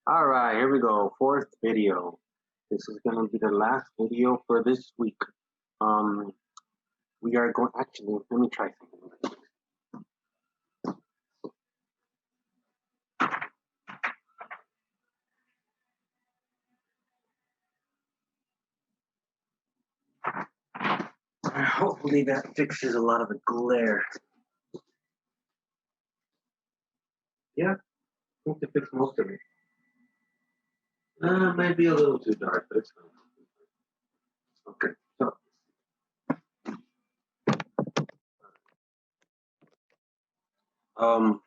All right, here we go. Fourth video. This is going to be the last video for this week. Um, we are going. Actually, let me try something. Hopefully that fixes a lot of the glare. Yeah, I think to fix most of it. It might be a little too dark, but it's fine. Okay, so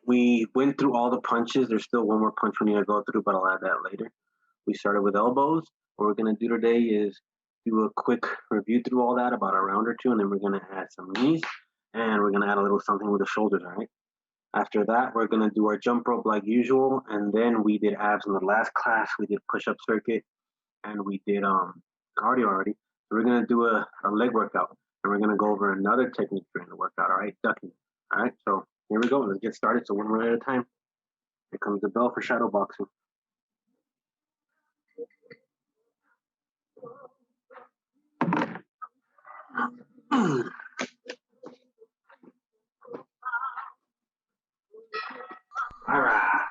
we went through all the punches. There's still one more punch we need to go through, but I'll add that later. We started with elbows. What we're gonna do today is do a quick review through all that, about a round or two, and then we're gonna add some knees, and we're gonna add a little something with the shoulders, all right? After that, we're gonna do our jump rope like usual, and then we did abs in the last class. We did push-up circuit, and we did cardio already. So we're gonna do a leg workout, and we're gonna go over another technique during the workout, all right? Ducking, all right? So here we go. Let's get started. So one minute at a time. Here comes the bell for shadow boxing. All right.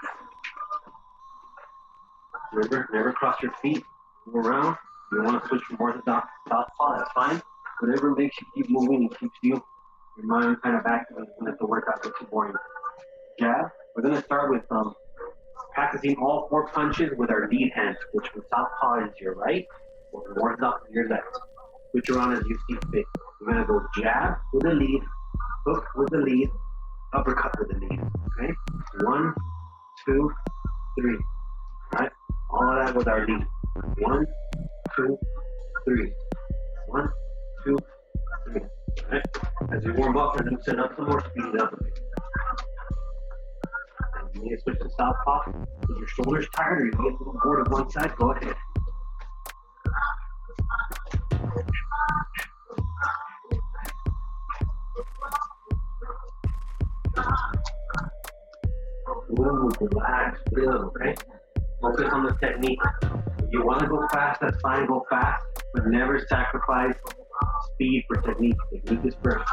Remember, never cross your feet. Move around. If you want to switch from orthodox to southpaw, that's fine. Whatever makes you keep moving and keeps your mind kind of active and let the workout get too boring. Jab. We're going to start with practicing all four punches with our lead hand, which from southpaw is your right, or from orthodox is your left. Switch around as you see fit. We're going to go jab with the lead, hook with the lead, uppercut with the lead. Okay? 1, 2, 3. All right? All of that with our lead. 1, 2, 3. 1, 2, 3. All right? As you warm up and loosen up some more, speed it up a bit. And you need to switch to southpaw. Is your shoulders tired or you get a little bored of one side? Go ahead. Ooh, relax, breathe, okay? Focus on the technique. If you want to go fast, that's fine, go fast, but never sacrifice speed for technique. Technique is first.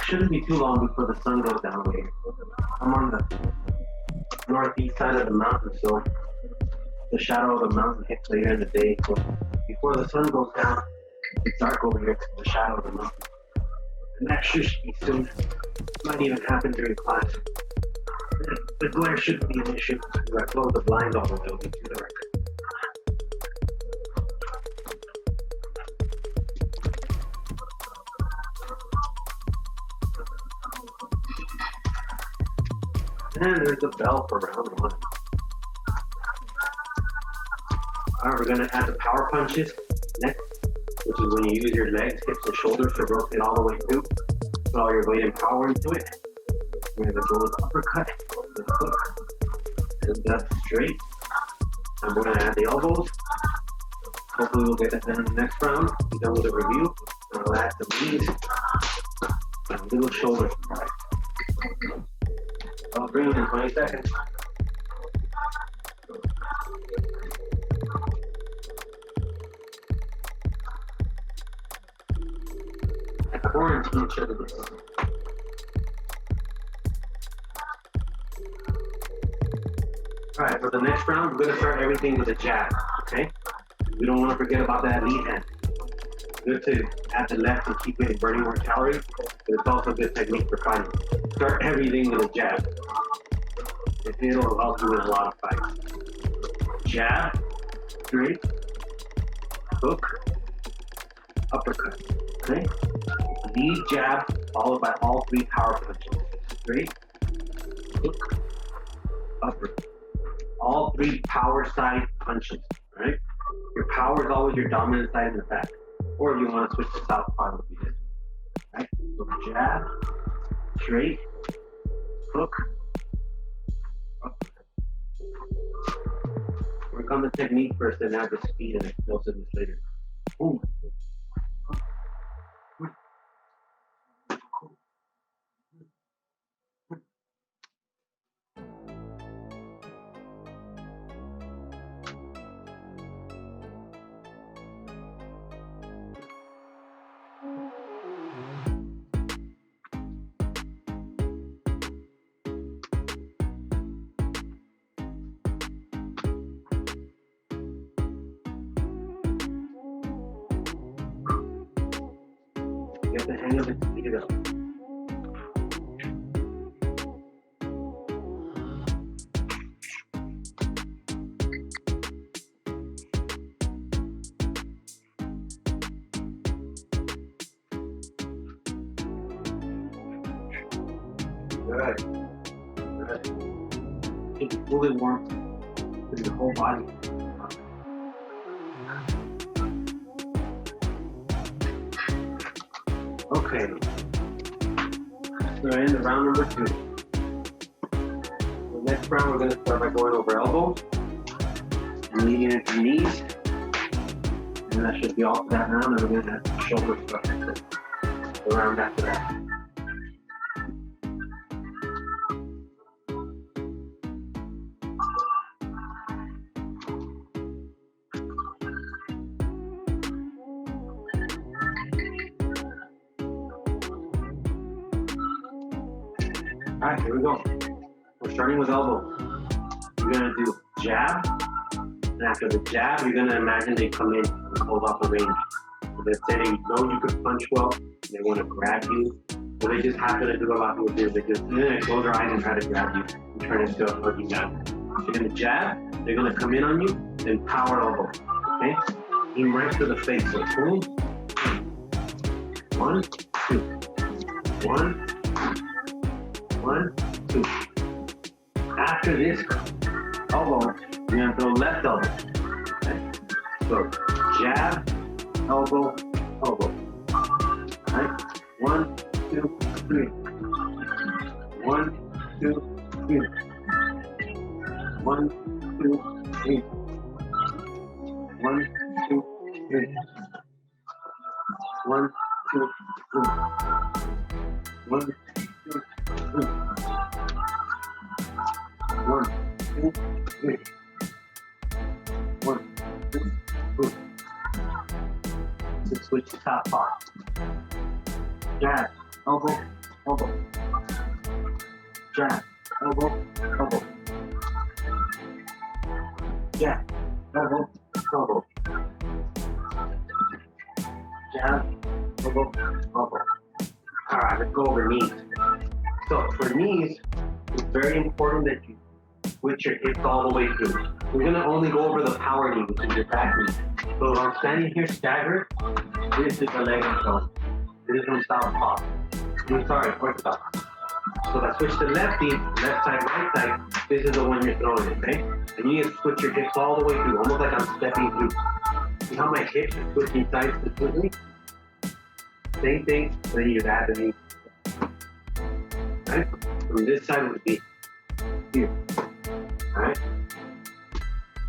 Shouldn't be too long before the sun goes down here. I'm on the northeast side of the mountain, so the shadow of the mountain hits later in the day. So before the sun goes down, it's dark over here because the shadow of the mountain. And that should be soon. Might even happen during class. The glare shouldn't be an issue. If I close the blind all the way, it'll be too dark. And there's the bell for round one. Alright, we're going to add the power punches next, which is when you use your legs, hips, and shoulders to rotate all the way through. Put all your weight and power into it. We're going to go with the uppercut, the hook, and that's straight. And we're going to add the elbows. Hopefully we'll get that done in the next round. Be done with the review. And I'll add some knees and little shoulders. Right. I'll bring it in 20 seconds. I quarantine each other. Alright, for the next round, we're going to start everything with a jab, okay? We don't want to forget about that lead hand. Good to add the left and keep it burning more calories, but it's also a good technique for fighting. Start everything with a jab. It'll help you with a lot of fights. Jab, straight, hook, uppercut, okay? Lead jab followed by all three power punches. Straight, hook, uppercut. All three power side punches, right? Your power is always your dominant side in the back. Or if you want to switch to southpaw, it would be this. Right? So jab, straight, hook, uppercut. Work on the technique first and add the speed and explosiveness later. Boom. get the hang of it, speed it up. Good. Good. Keep it fully warm through your whole body. Okay. So we're in the round number 2. The next round we're going to start by going over elbows and leading into knees. And that should be all for that round. And we're going to have shoulder stuff the round after that. Alright, here we go. We're starting with elbow. You're going to do jab, and after the jab, you're going to imagine they come in and hold off the range. So let's say they know you could punch well, they want to grab you, but they just happen to do a lot with this. They just close their eyes and try to grab you and turn it into a hooking down. So you're going to jab, they're going to come in on you, then power elbow. Okay? Aim right to the face. So boom. 1, 2. 1, 1, 2. After this elbow, you're going to throw left elbow. Okay? So jab, elbow, elbow. Alright? 1, 2, 3. 1, 2, 3. 1, 2, 3. 1, 2, 3. 1, 2, 3. 1, 2, 3. 1, 2, 3. 1, 2, 3. Let's switch to top part. Jab, elbow, elbow. Jab, elbow, elbow. Jab, elbow, elbow. Jab, elbow, elbow. Alright, let's go over knees. So for knees, it's very important that you switch your hips all the way through. We're going to only go over the power knee, which is your back knee. So if I'm standing here staggered, this is the leg I'm throwing. This is from southpaw. Orthodox. So if I switch to left knee, left side, right side, this is the one you're throwing, okay? And you need to switch your hips all the way through, almost like I'm stepping through. See how my hips are switching sides completely? Same thing, then you add the knee. Right? From this side would be here. Alright?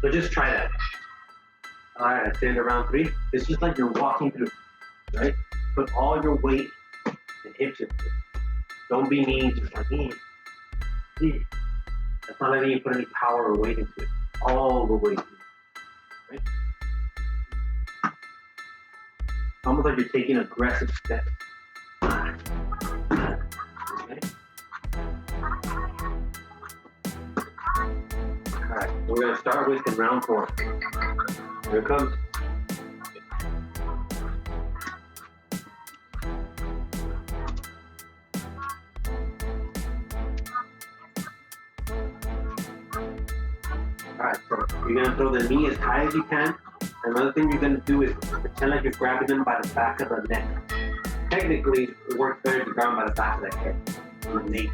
So just try that. Alright, I say it around 3. It's just like you're walking through. Right? Put all your weight and hips into it. Don't be mean, just like me. That's not letting you put any power or weight into it. All the way through. Right? Almost like you're taking aggressive steps. Okay? Alright, we're going to start with in round 4. Here it comes. Alright, so you're going to throw the knee as high as you can. Another thing you're going to do is pretend like you're grabbing them by the back of the neck. Technically, it works better to grab them by the back of the head, or the nape.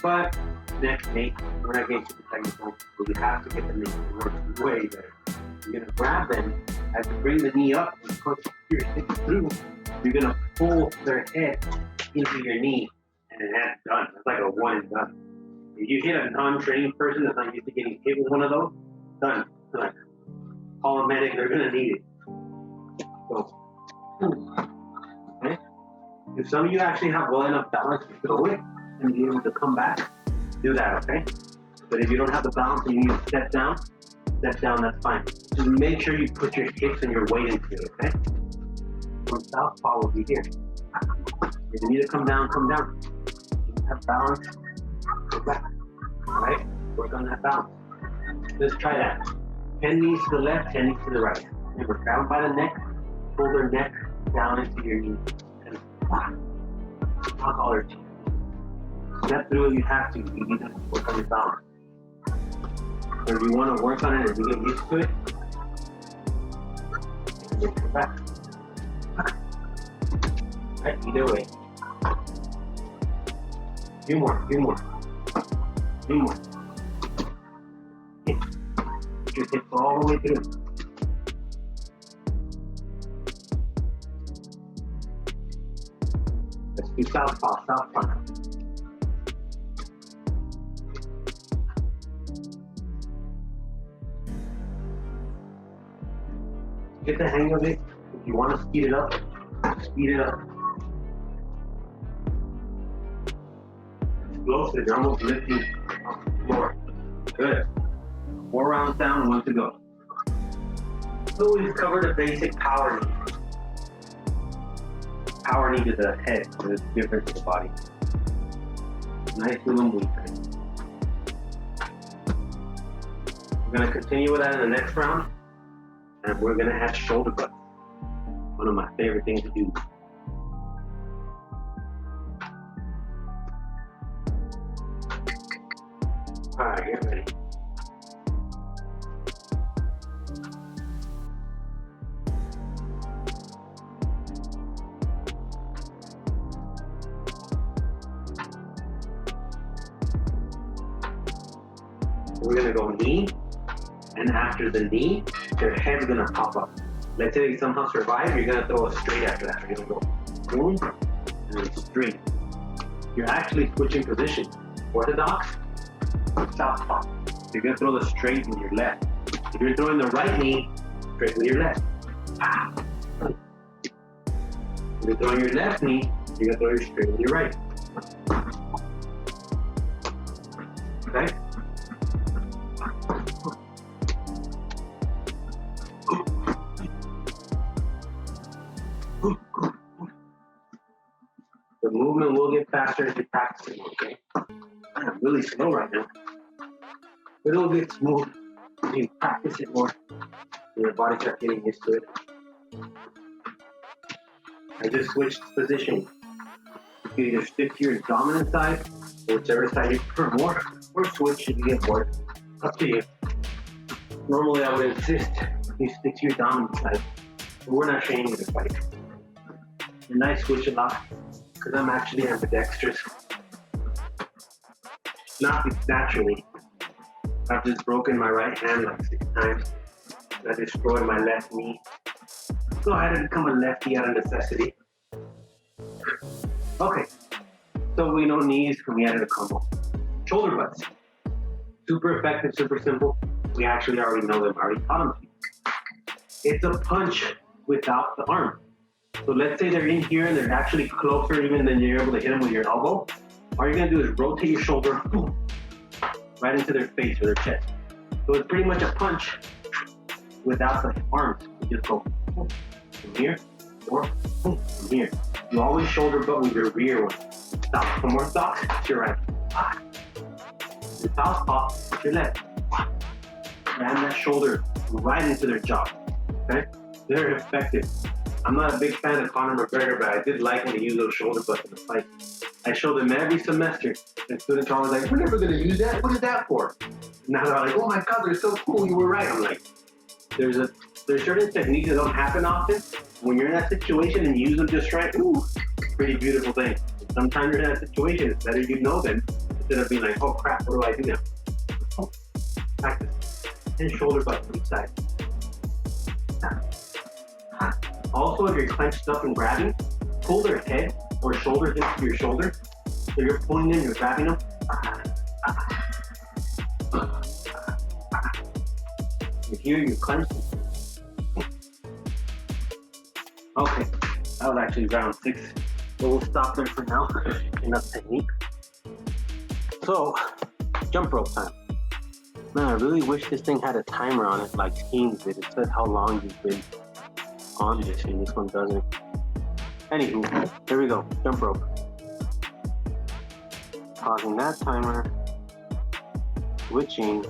But, neck, we're not getting super technical, but you have to get the nape. It works way better. You're going to grab them as you bring the knee up and push your hips through. You're going to pull their head into your knee, and that's done. It's like a one and done. If you hit a non-trained person that's not used to getting hit with one of those, done. Like, call a medic, they're gonna need it. So, okay. If some of you actually have well enough balance to throw it and be able to come back, do that, okay? But if you don't have the balance and you need to step down, that's fine. Just make sure you put your hips and your weight into it, okay? From southpaw will be here. If you need to come down, come down. If you have balance, go back. Alright? Work on that balance. Let's try that. 10 knees to the left, 10 knees to the right. Remember, grab by the neck, pull their neck down into your knee, and Not all your teeth. Step through if you have to. You need to work on your balance. So if you want to work on it and you get used to it, you can come back. Right, either way. Few more. Okay. Put your hips all the way through. Let's do southpaw. Get the hang of it. If you want to speed it up, speed it up. Explosive, you're almost lifting off the floor. Good. 4 rounds down, 1 to go. So we've covered a basic power need. Power need to the head, so it's different to the body. Nice little movement. We're going to continue with that in the next round, and we're going to add shoulder butts. One of my favorite things to do. Alright, get ready. We're gonna go knee, and after the knee, your head's gonna pop up. Let's say you somehow survive, you're gonna throw a straight after that. You're gonna go boom, and then straight. You're actually switching position. Orthodox, southpaw. You're gonna throw the straight with your left. If you're throwing the right knee, straight with your left. If you're throwing your left knee, you're gonna throw your straight with your right. Okay? The movement will get faster as you practice it, okay? I'm really slow right now. But it'll get smooth as you practice it more. And your body starts getting used to it. I just switched position. You can either stick to your dominant side, or whichever side you prefer more, or switch if you get bored. Up to you. Normally I would insist you stick to your dominant side, but we're not training with a fight. And I switch a lot, because I'm actually ambidextrous. Not naturally. I've just broken my right hand like 6 times. And I destroyed my left knee. So I had to become a lefty out of necessity. Okay, so we know knees, and we added a combo. Shoulder butts. Super effective, super simple. We actually already know them, already taught them to you. It's a punch without the arm. So let's say they're in here and they're actually closer even than you're able to hit them with your elbow. All you're gonna do is rotate your shoulder, boom, right into their face or their chest. So it's pretty much a punch without the arms. You just go boom, from here, or boom, from here. You always shoulder butt with your rear one. Stop. One more stop. To your right. Your southpaw. To your left. Ram that shoulder right into their jaw. Okay? They're effective. I'm not a big fan of Conor McGregor, but I did like when he used those shoulder butts in the fight. I show them every semester. And students are always like, we're never going to use that. What is that for? Now they're like, oh my God, they're so cool. You were right. I'm like, there's certain techniques that don't happen often. When you're in that situation and you use them just right, ooh, pretty beautiful thing. Sometimes you're in that situation, it's better you know them instead of being like, oh crap, what do I do now? Oh, practice. And shoulder butts to each side. Also, if you're clenched up and grabbing, pull their head or shoulders into your shoulder. So you're pulling them, you're grabbing them. And here you're clenched. Okay, that was actually round 6. So we'll stop there for now. Enough technique. So, jump rope time. Man, I really wish this thing had a timer on it like Teams did. It said how long you've been on this, and this one doesn't. Anywho, here we go. Jump rope. Pausing that timer. Switching.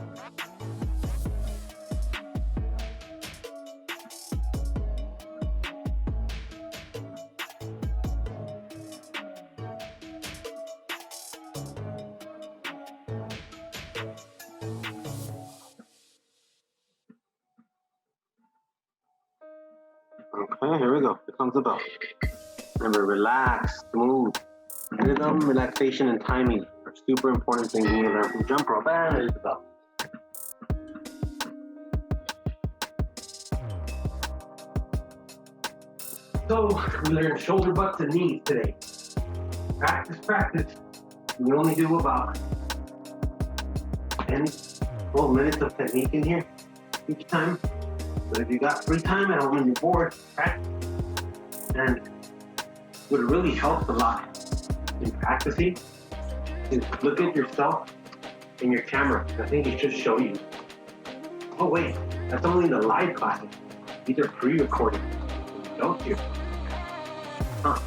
Okay, here we go. Here comes the bell. Remember, relax, smooth. Rhythm, relaxation, and timing are super important things when you learn from jump rope. And there's the bell. So, we learned shoulder, butts, and knees today. Practice, practice. We only do about 10, 12 minutes of technique in here each time. But if you got free time at home and you're bored, practice. And what really helps a lot in practicing is look at yourself in your camera. I think it should show you. Oh wait, that's only the live classes. These are pre-recorded. Don't you? Huh.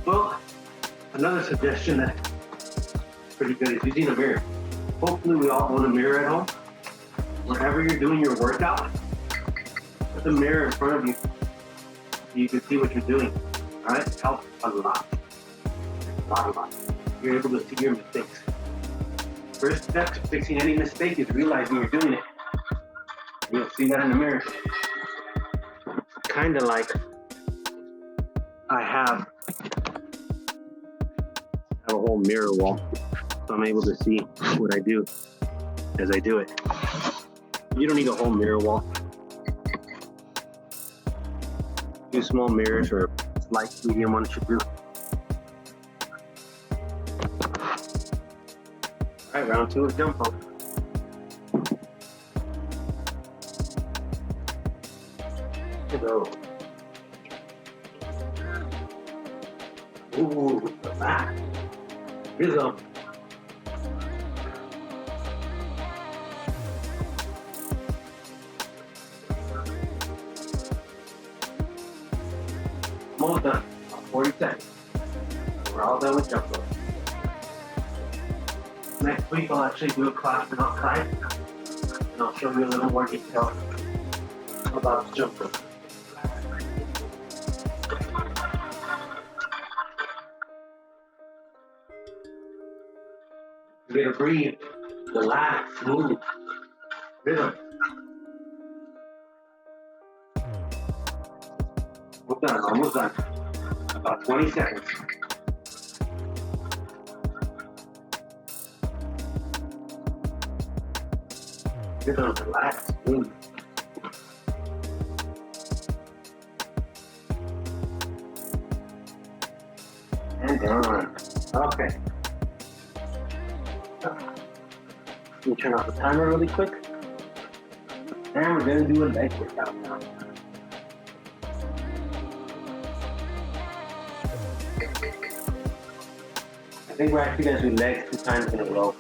Well, another suggestion that's pretty good is using a mirror. Hopefully we all own a mirror at home. Wherever you're doing your workout, put the mirror in front of you so you can see what you're doing. All right? It helps a lot. A lot. You're able to see your mistakes. First step to fixing any mistake is realizing you're doing it. You'll see that in the mirror. Kind of like I have a whole mirror wall, so I'm able to see what I do as I do it. You don't need a whole mirror wall. 2 small mirrors or a slight medium one should do. Alright, round 2 is jump rope. Go. Ooh, back. Rhythm. Almost done. 40 seconds. We're all done with jump rope. Next week I'll actually do a class from outside, and I'll show you a little more detail about jump rope. You're gonna breathe, relax, move, rhythm. Almost done. About 20 seconds. Rhythm, relax, move. And done. Okay. Let me turn off the timer really quick. And we're going to do a leg workout now. I think we're actually going to do legs 2 times in a row.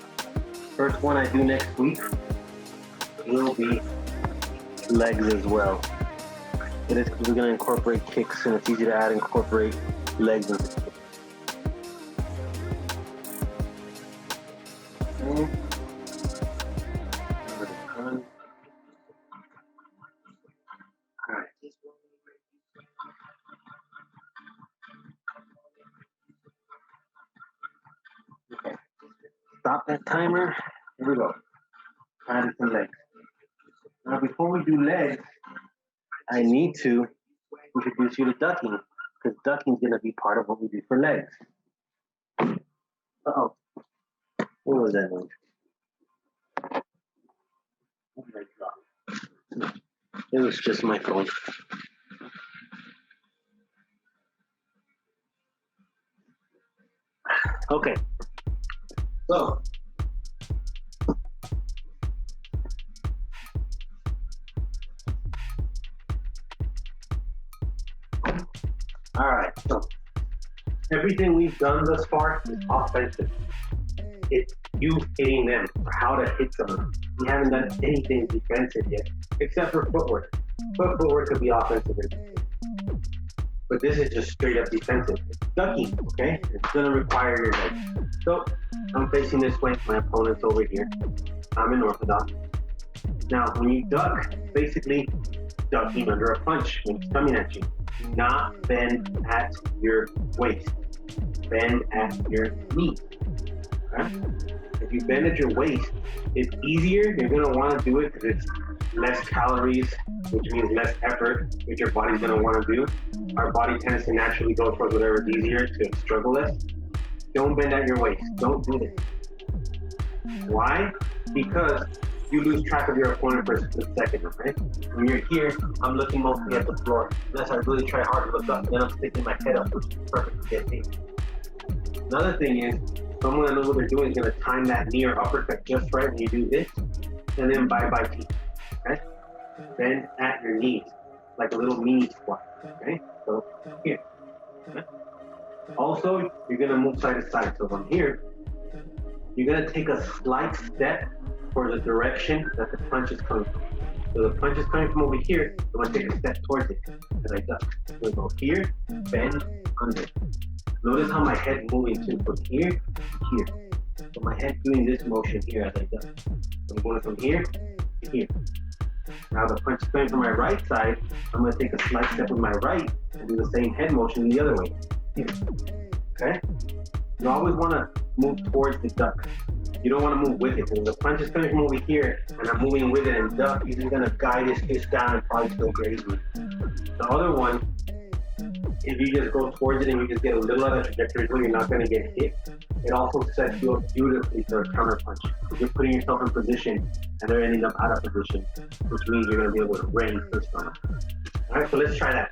First one I do next week will be legs as well. It is because we're going to incorporate kicks, and it's easy to incorporate legs into kicks. Okay. Stop that timer. Here we go. Time for legs. Now, before we do legs, I need to introduce you to ducking, because ducking is going to be part of what we do for legs. Uh-oh. What was that noise? Oh my God. It was just my phone. Okay. So, all right. So, everything we've done thus far is offensive. It's you hitting them, or how to hit someone. We haven't done anything defensive yet, except for footwork. Footwork could be offensive. But this is just straight up defensive. It's ducking, okay? It's gonna require your legs. So, I'm facing this way, my opponent's over here. I'm in orthodox. Now, when you duck, basically ducking under a punch when it's coming at you. Do not bend at your waist. Bend at your knee. Okay? If you bend at your waist, it's easier. You're gonna want to do it because it's less calories, which means less effort, which your body's gonna want to do. Our body tends to naturally go towards whatever is easier to struggle less. Don't bend at your waist. Don't do this. Why? Because you lose track of your opponent for a split second, okay? When you're here, I'm looking mostly at the floor. Unless I really try hard to look up, then I'm sticking my head up, which is perfect to get me. Another thing is, someone that knows what they're doing is going to time that knee or uppercut just right when you do this, and then bye-bye teeth, okay? Bend at your knees, like a little mini squat, okay? So here, okay? Also, you're going to move side to side. So from here, you're going to take a slight step towards the direction that the punch is coming from. So the punch is coming from over here, I'm going to take a step towards it as I duck. So I go here, bend, under. Notice how my head moving too, from here to here. So my head doing this motion here as I duck. So I'm going from here to here. Now the punch is coming from my right side, I'm going to take a slight step with my right and do the same head motion the other way. Here. Okay? You always want to move towards the duck. You don't want to move with it. When the punch is coming from over here and I'm moving with it and duck, he's going to guide his fist down and probably still graze me. The other one, if you just go towards it and you just get a little out of trajectory where you're not going to get hit, it also sets you up beautifully for a counter punch. You're putting yourself in position and they're ending up out of position, which means you're going to be able to rain first on them. All right, so let's try that.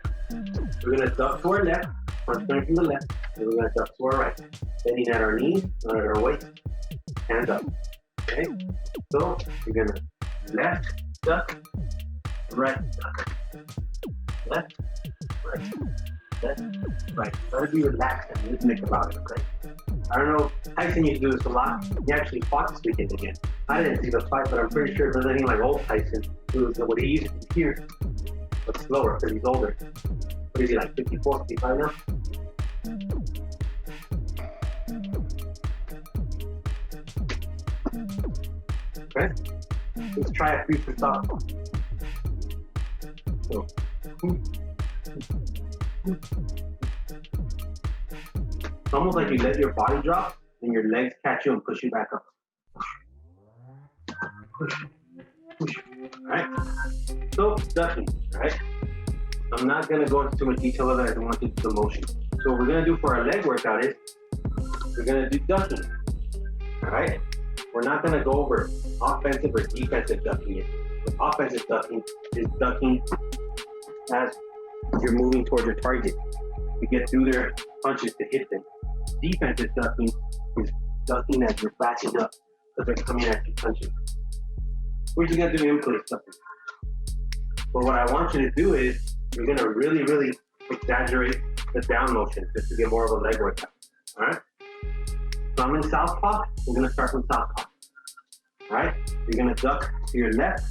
We're going to duck to our left, punch coming from the left, and we're going to duck to our right. Bending at our knees, not at our waist, hands up. Okay? So you're going to left, duck, right, duck. Left, right. Left, right. Try to be relaxed and rhythmic about it, okay? I don't know, Tyson used to do this a lot. He actually fought this weekend again. I didn't see the fight, but I'm pretty sure it was anything like old Tyson. It was what he used to do here, but slower because he's older. What is he, like 54, 55 now? Okay? Let's try a future thought. So, it's almost like you let your body drop and your legs catch you and push you back up. Push, push. Alright? So, ducking, alright? I'm not going to go into too much detail of that. I don't want to do the motion. So, what we're going to do for our leg workout is we're going to do ducking. Alright? We're not going to go over offensive or defensive ducking yet. Offensive ducking is ducking as you're moving towards your target to get through their punches to hit them. Defensive ducking is ducking as you're backing up because they're coming at you punching. We're just going to do in-place ducking. But what I want you to do is you're going to really, really exaggerate the down motion just to get more of a leg workout. All right? So I'm in southpaw. We're going to start from southpaw. All right? You're going to duck to your left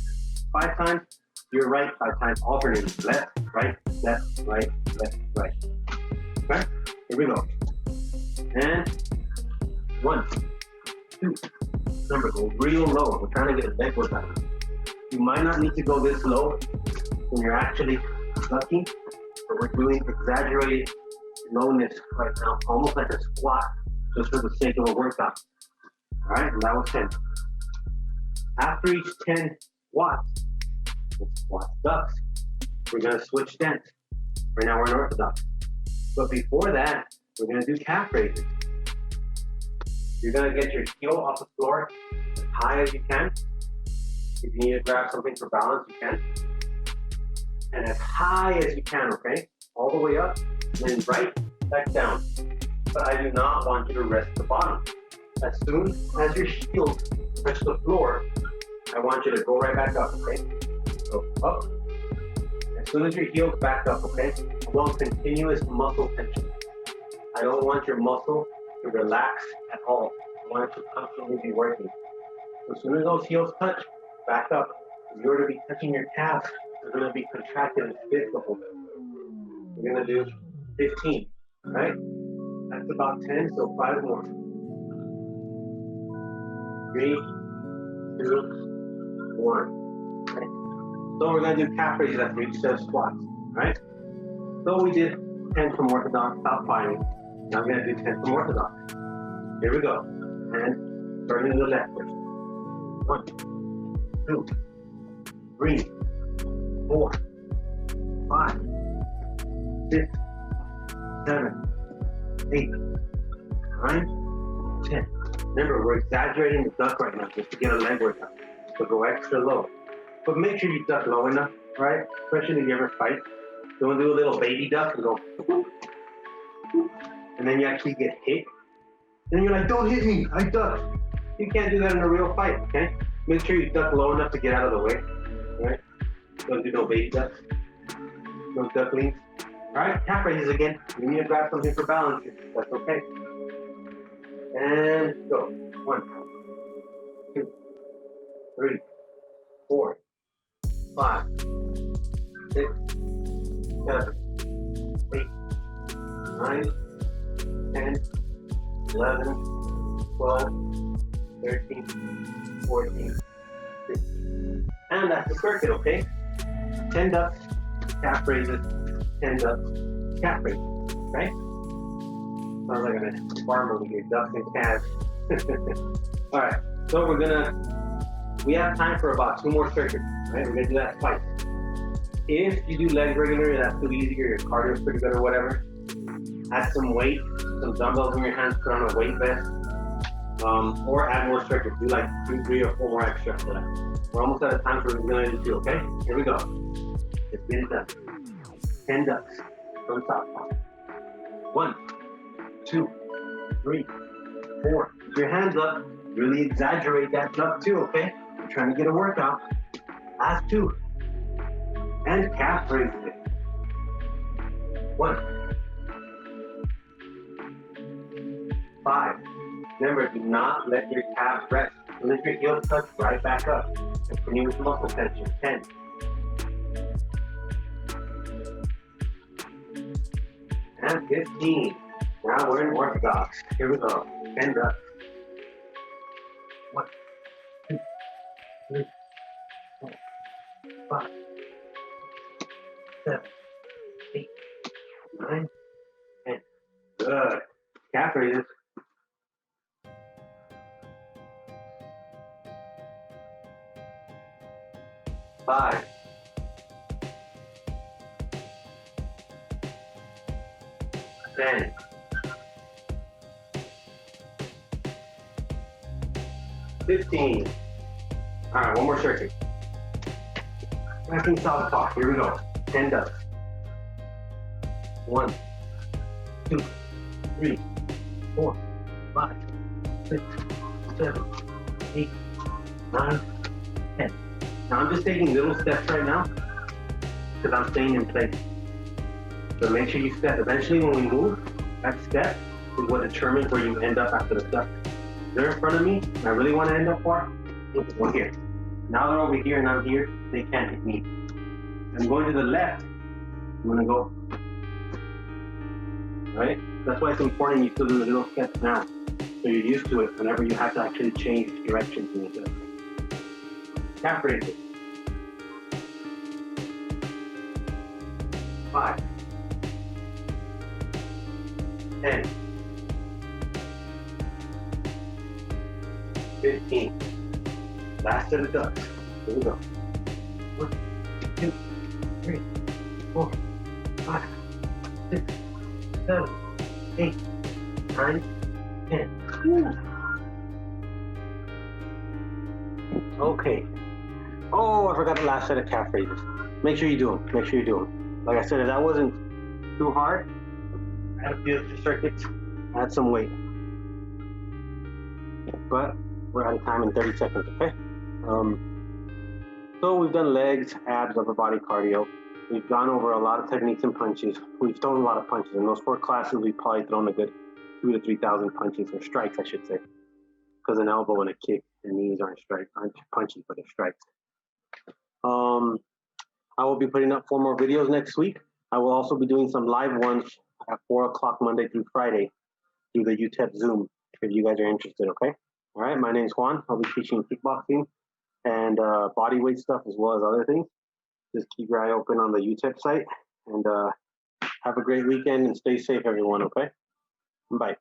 5 times, to your right 5 times, alternating left, right, left, right, left, right. Okay? Here we go. And 1, 2. Remember, go real low. We're trying to get a leg workout. You might not need to go this low when you're actually ducking, but we're doing exaggerated lowness right now, almost like a squat, just for the sake of a workout. All right, and that was 10. After each 10 squats, ducks, we're going to switch stance. Right now we're in orthodox. But before that, we're going to do calf raises. You're going to get your heel off the floor as high as you can. If you need to grab something for balance, you can. And as high as you can, okay? All the way up, and then right back down. But I do not want you to rest the bottom. As soon as your heels touch the floor, I want you to go right back up, okay? So up. As soon as your heels back up, okay? I want continuous muscle tension. I don't want your muscle to relax at all. I want it to constantly be working. So as soon as those heels touch, back up. If you're to be touching your calves, they're going to be contracted and stiff the whole time. We're going to do 15, right? That's about 10, so 5 more. 3, 2, 1. Okay. So we're going to do calf raises after each set of squats, right? So we did 10 from orthodox, stop fighting. Now we're going to do 10 from orthodox. Here we go. And Starting to the left first. 1, 2, 3, 4, 5, 6, 7, 8, 9, 10. Remember, we're exaggerating the duck right now just to get a leg workout. So go extra low. But make sure you duck low enough, right? Especially if you ever fight. Don't do a little baby duck and go, whoop, whoop, and then you actually get hit. And you're like, don't hit me, I ducked. You can't do that in a real fight, okay? Make sure you duck low enough to get out of the way, right? Don't do no baby ducks, no ducklings. All right, calf raises again. You need to grab something for balance here. That's okay. And go. 1, 2, 3, 4, 5, 6, 7, 8, 9, 10, 11, 12, 13, 14, 15. And that's the circuit, okay? 10 ducks, calf raises, 10 ducks, calf raises, right? Sounds like a farm over here, ducks and calves. All right, so we have time for about 2 more circuits, right? We're gonna do that twice. If you do legs regularly, that's too easy, your cardio is pretty good or whatever, add some weight, some dumbbells in your hands, put on a weight vest, or add more circuits. Do like 2, 3, or 4 more extra after that. We're almost out of time for we're gonna do 2, okay? Here we go. Let's get it done. 10 ducks from top. 1, 2, 3, 4. Keep your hands up. Really exaggerate that duck too, okay? You're trying to get a workout. Last 2. And calf raises it. 1, 5. Remember, do not let your calves rest. Lift your heels touch right back up. Continue with muscle tension. 10. And 15. Now we're in orthodox. Here we go. 10 ducks. 1, 2, 3, 4, 5, 7, 8, 9, 10. Good. Calf raises. 5, 10, 15. All right, one more circuit. Backing southpaw. Here we go. 10 ducks. 1, 2, 3, 4, 5, 6, 7, 8, 9, 10. Now I'm just taking little steps right now because I'm staying in place. So make sure you step. Eventually when we move, that step is what determines where you end up after the duck. They're in front of me, and I really want to end up far. We're here. Now they're over here and I'm here. They can't hit me. I'm going to the left. I'm going to go. Right? That's why it's important you still do the little steps now. So you're used to it whenever you have to actually change directions in the calf raises. 5, 10, 15. Last set of ducks. Here we go. 1, 2, 3, 4, 5, 6, 7, 8, 9, 10. Woo. Okay. Oh, I forgot the last set of calf raises. Make sure you do them. Make sure you do them. Like I said, if that wasn't too hard, add a few extra circuits, add some weight. But we're out of time in 30 seconds, okay? So we've done legs, abs, upper body cardio. We've gone over a lot of techniques and punches. We've thrown a lot of punches. In those 4 classes, we've probably thrown a good 2,000 to 3,000 punches, or strikes, I should say. Because an elbow and a kick and knees aren't punchy, but they're strikes. I will be putting up 4 more videos next week. I will also be doing some live ones at 4 o'clock Monday through Friday through the UTEP Zoom, if you guys are interested, okay? All right, my name is Juan. I'll be teaching kickboxing and body weight stuff as well as other things. Just keep your eye open on the UTEP site, and have a great weekend and stay safe, everyone, okay? Bye.